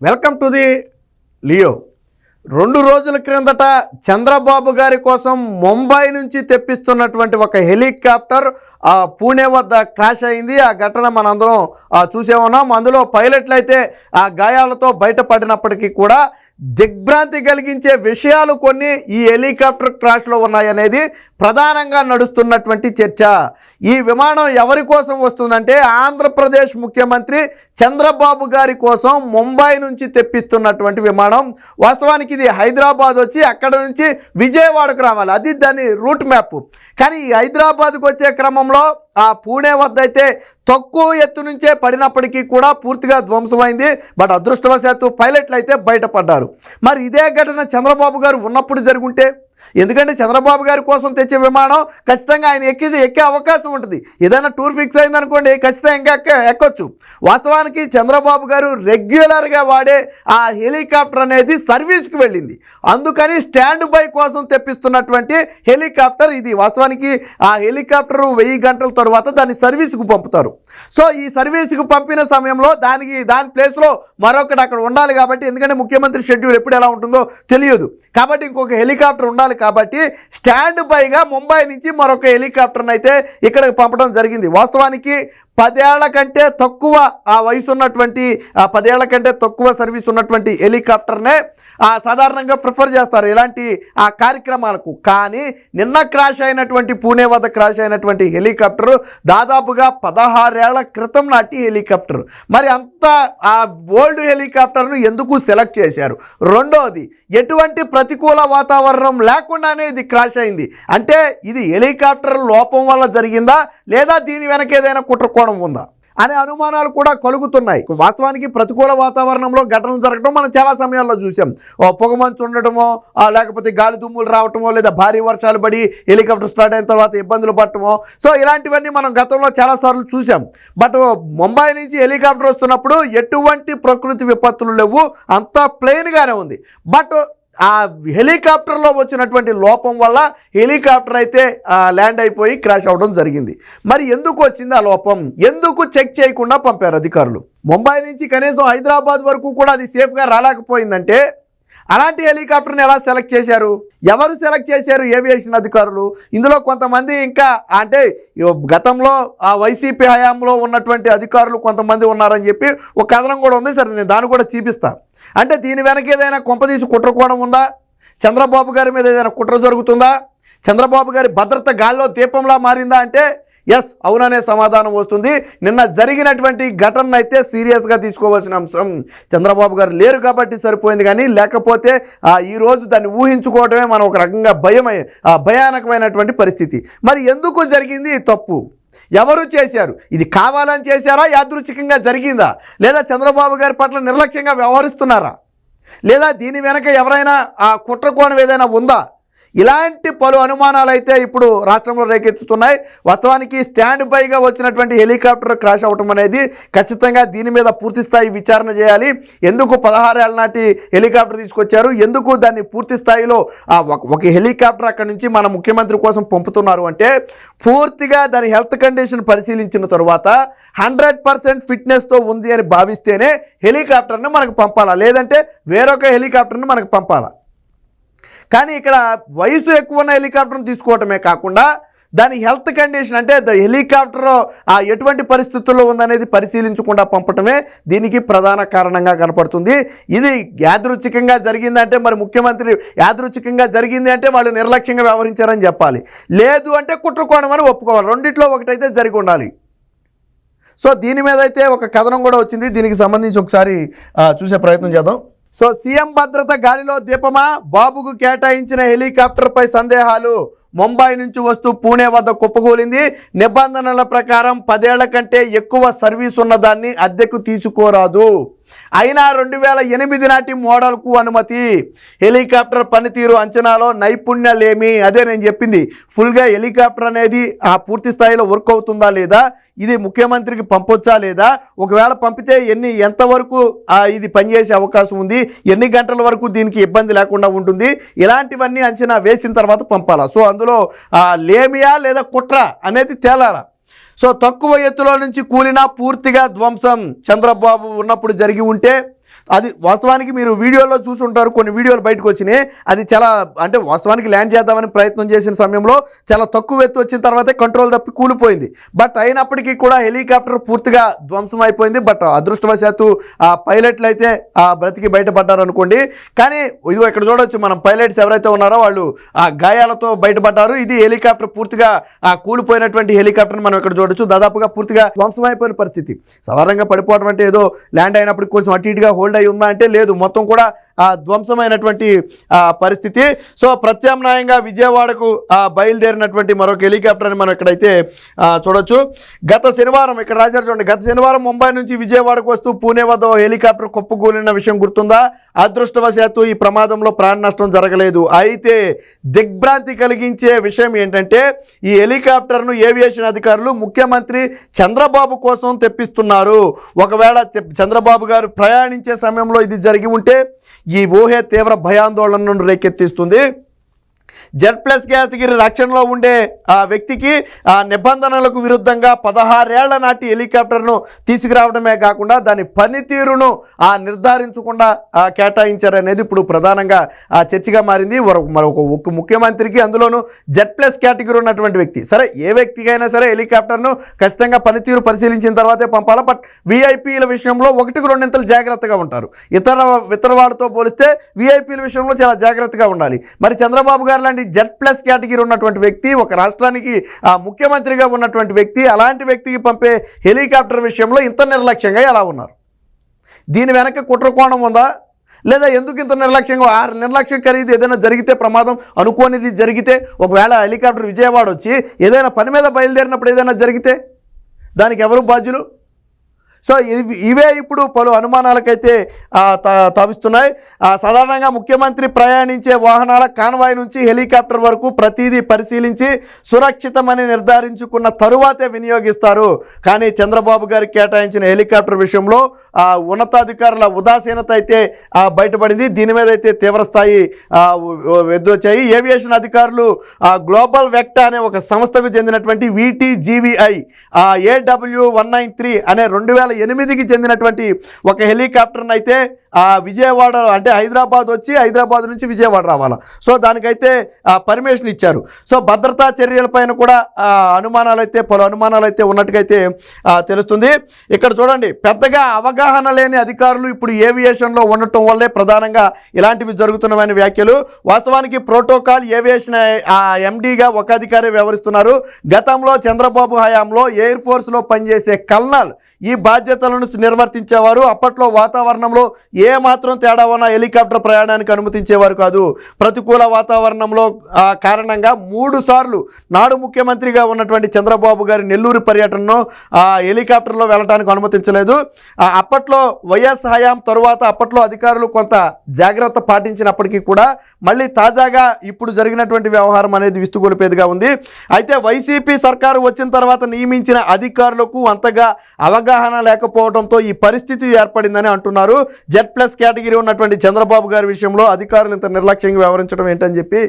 Welcome to the Leo. 2 రోజుల క్రిందట చంద్రబాబు గారి కోసం ముంబై నుంచి తెప్పిస్తున్నటువంటి ఒక హెలికాప్టర్ పూణే వద్ద క్రాష్ అయింది. ఆ ఘటన మనందరం చూసే ఉన్నాం. అందులో పైలట్లు అయితే ఆ గాయాలతో బయటపడినప్పటికీ కూడా దిగ్భ్రాంతి కలిగించే విషయాలు కొన్ని ఈ హెలికాప్టర్ క్రాష్లో ఉన్నాయనేది ప్రధానంగా నడుస్తున్నటువంటి చర్చ. ఈ విమానం ఎవరి కోసం వస్తుందంటే ఆంధ్రప్రదేశ్ ముఖ్యమంత్రి చంద్రబాబు గారి కోసం ముంబై నుంచి తెప్పిస్తున్నటువంటి విమానం. వాస్తవానికి ఇది హైదరాబాద్ వచ్చి అక్కడ నుంచి విజయవాడకు రావాలి, అది దాని రూట్ మ్యాప్. కానీ ఈ హైదరాబాద్కు వచ్చే క్రమంలో ఆ పూణే వద్ద అయితే తక్కువ ఎత్తు నుంచే పడినప్పటికీ కూడా పూర్తిగా ధ్వంసమైంది. బట్ అదృష్టవశాత్తు పైలట్లు అయితే బయటపడ్డారు. మరి ఇదే ఘటన చంద్రబాబు గారు ఉన్నప్పుడు జరుగుంటే, ఎందుకంటే చంద్రబాబు గారి కోసం తెచ్చే విమానం ఖచ్చితంగా ఆయన ఎక్కే అవకాశం ఉంటుంది. ఏదైనా టూర్ ఫిక్స్ అయిందనుకోండి, ఖచ్చితంగా ఎక్కొచ్చు. వాస్తవానికి చంద్రబాబు గారు రెగ్యులర్గా వాడే ఆ హెలికాప్టర్ అనేది సర్వీస్కి వెళ్ళింది. అందుకని స్టాండ్ బై కోసం తెప్పిస్తున్నటువంటి హెలికాప్టర్ ఇది. వాస్తవానికి ఆ హెలికాప్టర్ 1000 గంటల తర్వాత దాన్ని సర్వీస్కు పంపుతారు. సో ఈ సర్వీస్కు పంపిన సమయంలో దాని ప్లేస్లో మరొకటి అక్కడ ఉండాలి కాబట్టి, ఎందుకంటే ముఖ్యమంత్రి షెడ్యూల్ ఎప్పుడు ఎలా ఉంటుందో తెలియదు కాబట్టి ఇంకొక హెలికాప్టర్ ఉండాలి కాబట్టి స్టాండ్ బైగా ముంబై నుంచి మరొక హెలికాప్టర్ని అయితే ఇక్కడికి పంపడం జరిగింది. వాస్తవానికి 10 ఏళ్ల కంటే తక్కువ ఆ వయసు ఉన్నటువంటి 10 ఏళ్ల కంటే తక్కువ సర్వీస్ ఉన్నటువంటి హెలికాప్టర్నే సాధారణంగా ప్రిఫర్ చేస్తారు ఇలాంటి ఆ కార్యక్రమాలకు. కానీ నిన్న క్రాష్ అయినటువంటి పూణే వద్ద క్రాష్ అయినటువంటి హెలికాప్టర్ దాదాపుగా 16 ఏళ్ల క్రితం నాటి హెలికాప్టర్. మరి అంత ఆ ఓల్డ్ హెలికాప్టర్ను ఎందుకు సెలెక్ట్ చేశారు? రెండోది, ఎటువంటి ప్రతికూల వాతావరణం లేకుండానే ఇది క్రాష్ అయింది. అంటే ఇది హెలికాప్టర్ లోపం వల్ల జరిగిందా, లేదా దీని వెనక ఏదైనా కుట్రకోణం ఉందా అనే అనుమానాలు కూడా కలుగుతున్నాయి. వాస్తవానికి ప్రతికూల వాతావరణంలో ఘటనలు జరగడం మనం చాలా సమయాల్లో చూసాం. పొగమంచు ఉండటమో, లేకపోతే గాలి దుమ్ములు రావటమో, లేదా భారీ వర్షాలు పడి హెలికాప్టర్ స్టార్ట్ అయిన తర్వాత ఇబ్బందులు పడటమో. సో ఇలాంటివన్నీ మనం గతంలో చాలాసార్లు చూసాం. బట్ ముంబై నుంచి హెలికాప్టర్ వస్తున్నప్పుడు ఎటువంటి ప్రకృతి విపత్తులు లేవు, అంతా ప్లెయిన్గానే ఉంది. బట్ ఆ హెలికాప్టర్లో వచ్చినటువంటి లోపం వల్ల హెలికాప్టర్ అయితే ల్యాండ్ అయిపోయి క్రాష్ అవ్వడం జరిగింది. మరి ఎందుకు వచ్చింది ఆ లోపం? ఎందుకు చెక్ చేయకుండా పంపారు అధికారులు? ముంబై నుంచి కనీసం హైదరాబాద్ వరకు కూడా అది సేఫ్గా రాలేకపోయిందంటే అలాంటి హెలికాప్టర్ని ఎలా సెలెక్ట్ చేశారు? ఎవరు సెలెక్ట్ చేశారు? ఏవియేషన్ అధికారులు. ఇందులో కొంతమంది ఇంకా అంటే గతంలో ఆ వైసీపీ హయాంలో ఉన్నటువంటి అధికారులు కొంతమంది ఉన్నారని చెప్పి ఒక కథనం కూడా ఉంది. సరే, నేను దాన్ని కూడా చూపిస్తా. అంటే దీని వెనక ఏదైనా కొంపదీసి కుట్రకోణం ఉందా? చంద్రబాబు గారి మీద ఏదైనా కుట్ర జరుగుతుందా? చంద్రబాబు గారి భద్రత గాల్లో దీపంలా మారిందా అంటే ఎస్, అవుననే సమాధానం వస్తుంది. నిన్న జరిగినటువంటి ఘటన అయితే సీరియస్గా తీసుకోవాల్సిన అంశం. చంద్రబాబు గారు లేరు కాబట్టి సరిపోయింది, కానీ లేకపోతే ఈరోజు దాన్ని ఊహించుకోవడమే మనం ఒక రకంగా భయానకమైనటువంటి పరిస్థితి. మరి ఎందుకు జరిగింది ఈ తప్పు? ఎవరు చేశారు? ఇది కావాలని చేశారా, యాదృచ్ఛికంగా జరిగిందా, లేదా చంద్రబాబు గారి పట్ల నిర్లక్ష్యంగా వ్యవహరిస్తున్నారా, లేదా దీని వెనక ఎవరైనా కుట్రకోణం ఏదైనా ఉందా? ఇలాంటి పలు అనుమానాలు అయితే ఇప్పుడు రాష్ట్రంలో రేకెత్తుతున్నాయి. వాస్తవానికి స్టాండ్ బైగా వచ్చినటువంటి హెలికాప్టర్ క్రాష్ అవ్వటం అనేది ఖచ్చితంగా దీని మీద పూర్తి స్థాయి విచారణ చేయాలి. ఎందుకు 16 ఏళ్ల నాటి హెలికాప్టర్ తీసుకొచ్చారు? ఎందుకు దాన్ని పూర్తి స్థాయిలో ఒక హెలికాప్టర్ అక్కడి నుంచి మన ముఖ్యమంత్రి కోసం పంపుతున్నారు అంటే పూర్తిగా దాని హెల్త్ కండిషన్ పరిశీలించిన తర్వాత 100% ఫిట్నెస్తో ఉంది అని భావిస్తేనే హెలికాప్టర్ని మనకు పంపాలా, లేదంటే వేరొక హెలికాప్టర్ని మనకు పంపాలా? కానీ ఇక్కడ వయసు ఎక్కువ ఉన్న హెలికాప్టర్ని తీసుకోవటమే కాకుండా దాని హెల్త్ కండిషన్ అంటే హెలికాప్టర్ ఎటువంటి పరిస్థితుల్లో ఉందనేది పరిశీలించకుండా పంపటమే దీనికి ప్రధాన కారణంగా కనపడుతుంది. ఇది యాదృచ్ఛికంగా జరిగిందంటే మరి ముఖ్యమంత్రి యాదృచ్ఛికంగా జరిగింది అంటే వాళ్ళు నిర్లక్ష్యంగా వ్యవహరించారని చెప్పాలి, లేదు అంటే కుట్రకోణం అని ఒప్పుకోవాలి. రెండిట్లో ఒకటైతే జరిగి ఉండాలి. సో దీని మీద అయితే ఒక కథనం కూడా వచ్చింది. దీనికి సంబంధించి ఒకసారి చూసే ప్రయత్నం చేద్దాం. సో సీఎం భద్రత గాలిలో దీపమా? బాబుకు కేటాయించిన హెలికాప్టర్పై సందేహాలు. ముంబై నుంచి వస్తూ పూణే వద్ద కుప్పకూలింది. నిబంధనల ప్రకారం 10 ఏళ్ల కంటే ఎక్కువ సర్వీస్ ఉన్నదాన్ని అద్దెకు తీసుకోరాదు. అయినా 2008 నాటి మోడల్కు అనుమతి. హెలికాప్టర్ పనితీరు అంచనాలో నైపుణ్యాలేమి? అదే నేను చెప్పింది. ఫుల్గా హెలికాప్టర్ అనేది పూర్తి స్థాయిలో వర్క్ అవుతుందా లేదా, ఇది ముఖ్యమంత్రికి పంపొచ్చా లేదా, ఒకవేళ పంపితే ఎంతవరకు ఇది పనిచేసే అవకాశం ఉంది, ఎన్ని గంటల వరకు దీనికి ఇబ్బంది లేకుండా ఉంటుంది, ఇలాంటివన్నీ అంచనా వేసిన తర్వాత పంపాలా. సో అందులో లేమియా లేదా కుట్ర అనేది తేలాలా. సో తక్కువ ఎత్తులో నుంచి కూలినా పూర్తిగా ధ్వంసం చంద్రబాబు ఉన్నప్పుడు జరిగి ఉంటే అది వాస్తవానికి మీరు వీడియోలో చూసుంటారు, కొన్ని వీడియోలు బయటకు వచ్చినాయి. అది చాలా అంటే వాస్తవానికి ల్యాండ్ చేద్దామని ప్రయత్నం చేసిన సమయంలో చాలా తక్కువ ఎత్తు వచ్చిన తర్వాతే కంట్రోల్ తప్పి కూలిపోయింది. బట్ అయినప్పటికీ కూడా హెలికాప్టర్ పూర్తిగా ధ్వంసం అయిపోయింది. బట్ అదృష్టవశాత్తు ఆ పైలట్లు అయితే బ్రతికి బయటపడ్డారు అనుకోండి. కానీ ఇదిగో ఇక్కడ చూడవచ్చు, మనం పైలట్స్ ఎవరైతే ఉన్నారో వాళ్ళు ఆ గాయాలతో బయటపడ్డారు. ఇది హెలికాప్టర్ పూర్తిగా కూలిపోయినటువంటి హెలికాప్టర్ని మనం ఇక్కడ చూడొచ్చు. దాదాపుగా పూర్తిగా ధ్వంసం అయిపోయిన పరిస్థితి. సాధారణంగా పడిపోవడం అంటే ఏదో ల్యాండ్ అయినప్పుడు కొంచెం అటు ఇటుగా హోల్డ్ అయి ఉందా అంటే లేదు, మొత్తం కూడా ధ్వంసమైనటువంటి పరిస్థితి. సో ప్రత్యామ్నాయంగా విజయవాడకు బయలుదేరినటువంటి మరొక హెలికాప్టర్ అని మనం ఇక్కడైతే చూడొచ్చు. గత శనివారం ఇక్కడ రాశారు చూడండి, గత శనివారం ముంబై నుంచి విజయవాడకు వస్తూ పూణే వద్ద హెలికాప్టర్ కుప్పకూలిన విషయం గుర్తుందా? అదృష్టవశాత్తు ఈ ప్రమాదంలో ప్రాణ నష్టం జరగలేదు. అయితే దిగ్భ్రాంతి కలిగించే విషయం ఏంటంటే ఈ హెలికాప్టర్ను ఏవియేషన్ అధికారులు ముఖ్యమంత్రి చంద్రబాబు కోసం తెప్పిస్తున్నారు. ఒకవేళ చంద్రబాబు గారు ప్రయాణించే సమయంలో ఇది జరిగి ఉంటే ఈ ఊహే తీవ్ర భయాందోళనను రేకెత్తిస్తుంది. Z+ కేటగిరీ రక్షణలో ఉండే ఆ వ్యక్తికి ఆ నిబంధనలకు విరుద్ధంగా 16 ఏళ్ల నాటి హెలికాప్టర్ను తీసుకురావడమే కాకుండా దాని పనితీరును నిర్ధారించకుండా కేటాయించారనేది ఇప్పుడు ప్రధానంగా చర్చగా మారింది. మరొక ముఖ్యమంత్రికి, అందులోనూ Z+ కేటగిరీ ఉన్నటువంటి వ్యక్తి, సరే ఏ వ్యక్తికైనా సరే హెలికాప్టర్ను ఖచ్చితంగా పనితీరు పరిశీలించిన తర్వాతే పంపాలి. బట్ విఐపీల విషయంలో 1-2 జాగ్రత్తగా ఉంటారు. ఇతర వాళ్ళతో పోలిస్తే విఐపీల విషయంలో చాలా జాగ్రత్తగా ఉండాలి. మరి చంద్రబాబు గారు లాంటి Z+ కేటగిరీ ఉన్నటువంటి వ్యక్తి, ఒక రాష్ట్రానికి ముఖ్యమంత్రిగా ఉన్నటువంటి వ్యక్తి, అలాంటి వ్యక్తికి పంపే హెలికాప్టర్ విషయంలో ఇంత నిర్లక్ష్యంగా ఎలా ఉన్నారు? దీని వెనక కుట్రకోణం ఉందా? లేదా ఎందుకు ఇంత నిర్లక్ష్యంగా? నిర్లక్ష్యం ఖరీదు ఏదైనా జరిగితే, ప్రమాదం అనుకోనిది జరిగితే, ఒకవేళ హెలికాప్టర్ విజయవాడ వచ్చి ఏదైనా పని మీద బయలుదేరినప్పుడు ఏదైనా జరిగితే దానికి ఎవరు బాధ్యులు? సో ఇవే ఇప్పుడు పలు అనుమానాలకైతే తావిస్తున్నాయి. సాధారణంగా ముఖ్యమంత్రి ప్రయాణించే వాహనాల కాన్వాయ్ నుంచి హెలికాప్టర్ వరకు ప్రతిదీ పరిశీలించి సురక్షితమని నిర్ధారించుకున్న తరువాతే వినియోగిస్తారు. కానీ చంద్రబాబు గారికి కేటాయించిన హెలికాప్టర్ విషయంలో ఉన్నతాధికారుల ఉదాసీనత అయితే బయటపడింది. దీని మీద అయితే తీవ్రస్థాయి ఎదురొచ్చాయి. ఏవియేషన్ అధికారులు గ్లోబల్ వెక్టా అనే ఒక సంస్థకు చెందినటువంటి VTGVI AW193 అనే 2008కి చెందినటువంటి ఒక హెలికాప్టర్ని అయితే విజయవాడ అంటే హైదరాబాద్ వచ్చి హైదరాబాద్ నుంచి విజయవాడ రావాలా. సో దానికైతే పర్మిషన్ ఇచ్చారు. సో భద్రతా చర్యలపైన కూడా పలు అనుమానాలు అయితే ఉన్నట్టుగైతే తెలుస్తుంది. ఇక్కడ చూడండి, పెద్దగా అవగాహన లేని అధికారులు ఇప్పుడు ఏవియేషన్లో ఉండటం వల్లే ప్రధానంగా ఇలాంటివి జరుగుతున్నవని వ్యాఖ్యలు. వాస్తవానికి ప్రోటోకాల్ ఏవియేషన్ MDగా ఒక అధికారి వ్యవహరిస్తున్నారు. గతంలో చంద్రబాబు హయాంలో ఎయిర్ ఫోర్స్లో పనిచేసే కల్నల్ ఈ బాధ్యతలను నిర్వర్తించేవారు. అప్పట్లో వాతావరణంలో ఏ మాత్రం తేడా ఉన్న హెలికాప్టర్ ప్రయాణానికి అనుమతించేవారు కాదు. ప్రతికూల వాతావరణంలో కారణంగా 3 సార్లు నాడు ముఖ్యమంత్రిగా ఉన్నటువంటి చంద్రబాబు గారి నెల్లూరు పర్యటనను హెలికాప్టర్లో వెళ్ళడానికి అనుమతించలేదు. అప్పట్లో వైఎస్ హయాం తరువాత అప్పట్లో అధికారులు కొంత జాగ్రత్త పాటించినప్పటికీ కూడా మళ్ళీ తాజాగా ఇప్పుడు జరిగినటువంటి వ్యవహారం అనేది విస్తుగొలిపేదిగా ఉంది. అయితే వైసీపీ సర్కారు వచ్చిన తర్వాత నియమించిన అధికారులకు అంతగా అవగాహన లేకపోవడంతో ఈ పరిస్థితి ఏర్పడిందని అంటున్నారు. Z+ కేటగిరీ ఉన్నటువంటి చంద్రబాబు గారి విషయంలో అధికారులు ఇంత నిర్లక్ష్యంగా వ్యవహరించడం ఏంటని చెప్పి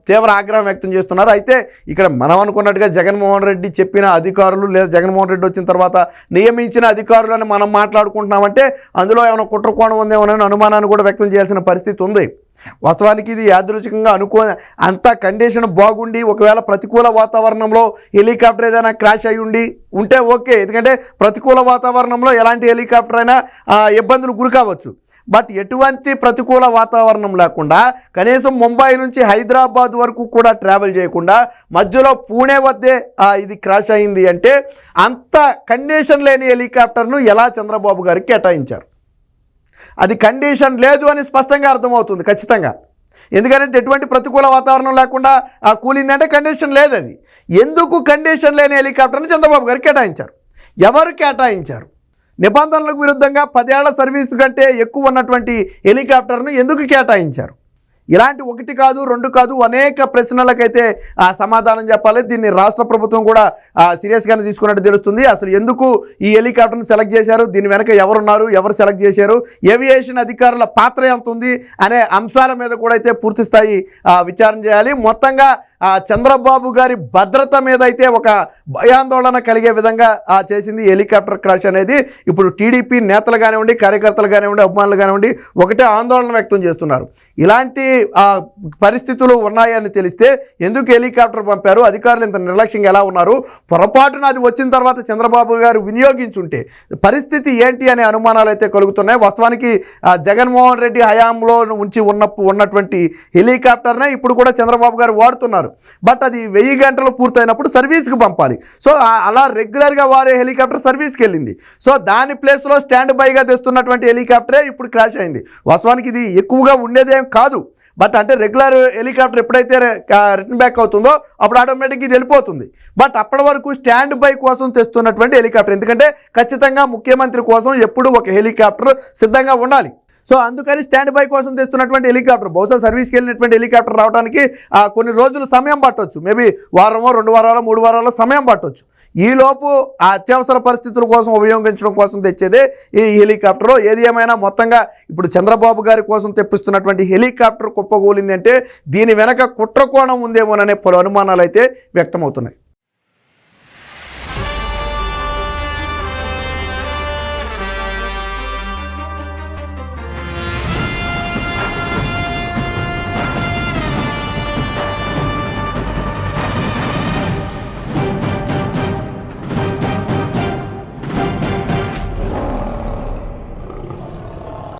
తీవ్ర ఆగ్రహం వ్యక్తం చేస్తున్నారు. అయితే ఇక్కడ మనం అనుకున్నట్టుగా జగన్మోహన్ రెడ్డి చెప్పిన అధికారులు లేదా జగన్మోహన్ రెడ్డి వచ్చిన తర్వాత నియమించిన అధికారులను మనం మాట్లాడుకుంటున్నామంటే అందులో ఏమైనా కుట్రకోణం ఉందేమోనని అనుమానాన్ని కూడా వ్యక్తం చేయాల్సిన పరిస్థితి ఉంది. వాస్తవానికి ఇది యాదృచ్ఛికంగా అంత కండిషన్ బాగుండి ఒకవేళ ప్రతికూల వాతావరణంలో హెలికాప్టర్ ఏదైనా క్రాష్ అయ్యి ఉంటే ఓకే, ఎందుకంటే ప్రతికూల వాతావరణంలో ఎలాంటి హెలికాప్టర్ అయినా ఇబ్బందులు గురి కావచ్చు. బట్ ఎటువంటి ప్రతికూల వాతావరణం లేకుండా కనీసం ముంబై నుంచి హైదరాబాద్ వరకు కూడా ట్రావెల్ చేయకుండా మధ్యలో పూణే వద్దే ఇది క్రాష్ అయింది అంటే అంత కండిషన్ లేని హెలికాప్టర్ను ఎలా చంద్రబాబు గారికి కేటాయించారు? అది కండిషన్ లేదు అని స్పష్టంగా అర్థమవుతుంది ఖచ్చితంగా. ఎందుకంటే ఎటువంటి ప్రతికూల వాతావరణం లేకుండా కూలిందంటే కండిషన్ లేదు. అది ఎందుకు కండిషన్ లేని హెలికాప్టర్ని చంద్రబాబు గారికి కేటాయించారు? ఎవరు కేటాయించారు? నిబంధనలకు విరుద్ధంగా 10 ఏళ్ల సర్వీసు కంటే ఎక్కువ ఉన్నటువంటి హెలికాప్టర్ను ఎందుకు కేటాయించారు? ఇలాంటి 1 కాదు 2 కాదు అనేక ప్రశ్నలకైతే సమాధానం చెప్పాలి. దీన్ని రాష్ట్ర ప్రభుత్వం కూడా సీరియస్గానే తీసుకున్నట్టు తెలుస్తుంది. అసలు ఎందుకు ఈ హెలికాప్టర్ను సెలెక్ట్ చేశారు, దీని వెనక ఎవరున్నారు, ఎవరు సెలెక్ట్ చేశారు, ఏవియేషన్ అధికారుల పాత్ర ఎంత ఉంది అనే అంశాల మీద కూడా అయితే పూర్తి స్థాయి విచారణ చేయాలి. మొత్తంగా చంద్రబాబు గారి భద్రత మీద అయితే ఒక భయాందోళన కలిగే విధంగా చేసింది హెలికాప్టర్ క్రాష్ అనేది. ఇప్పుడు టీడీపీ నేతలు కానివ్వండి, కార్యకర్తలు కానివ్వండి, అభిమానులు కానివ్వండి ఒకటే ఆందోళన వ్యక్తం చేస్తున్నారు. ఇలాంటి పరిస్థితులు ఉన్నాయని తెలిస్తే ఎందుకు హెలికాప్టర్ పంపారు, అధికారులు ఇంత నిర్లక్ష్యంగా ఎలా ఉన్నారు, పొరపాటున అది వచ్చిన తర్వాత చంద్రబాబు గారు వినియోగించుంటే పరిస్థితి ఏంటి అనే అనుమానాలు అయితే కలుగుతున్నాయి. వాస్తవానికి జగన్మోహన్ రెడ్డి హయాంలో ఉన్నటువంటి హెలికాప్టర్నే ఇప్పుడు కూడా చంద్రబాబు గారు వాడుతున్నారు. బట్ అది 1000 గంటలు పూర్తయినప్పుడు సర్వీస్కి పంపాలి. సో అలా రెగ్యులర్గా వాడే హెలికాప్టర్ సర్వీస్కి వెళ్ళింది. సో దాని ప్లేస్లో స్టాండ్ బైగా తెస్తున్నటువంటి హెలికాప్టరే ఇప్పుడు క్రాష్ అయింది. వాస్తవానికి ఇది ఎక్కువగా ఉండేదేం కాదు. బట్ అంటే రెగ్యులర్ హెలికాప్టర్ ఎప్పుడైతే రిటర్న్ బ్యాక్ అవుతుందో అప్పుడు ఆటోమేటిక్గా ఇది వెళ్ళిపోతుంది. బట్ అప్పటి వరకు స్టాండ్ బై కోసం తెస్తున్నటువంటి హెలికాప్టర్, ఎందుకంటే ఖచ్చితంగా ముఖ్యమంత్రి కోసం ఎప్పుడు ఒక హెలికాప్టర్ సిద్ధంగా ఉండాలి. సో అందుకని స్టాండ్ బై కోసం తెస్తున్నటువంటి హెలికాప్టర్, బహుశా సర్వీస్కి వెళ్ళినటువంటి హెలికాప్టర్ రావడానికి కొన్ని రోజులు సమయం పట్టవచ్చు. మేబీ వారమో 2 వారాలు 3 వారాలు సమయం పట్టవచ్చు. ఈలోపు ఆ అత్యవసర పరిస్థితుల కోసం ఉపయోగించడం కోసం తెచ్చేదే ఈ హెలికాప్టర్. ఏది ఏమైనా మొత్తంగా ఇప్పుడు చంద్రబాబు గారి కోసం తెప్పిస్తున్నటువంటి హెలికాప్టర్ కుప్పకూలింది అంటే దీని వెనక కుట్రకోణం ఉందేమోననే పలు అనుమానాలు అయితే వ్యక్తమవుతున్నాయి.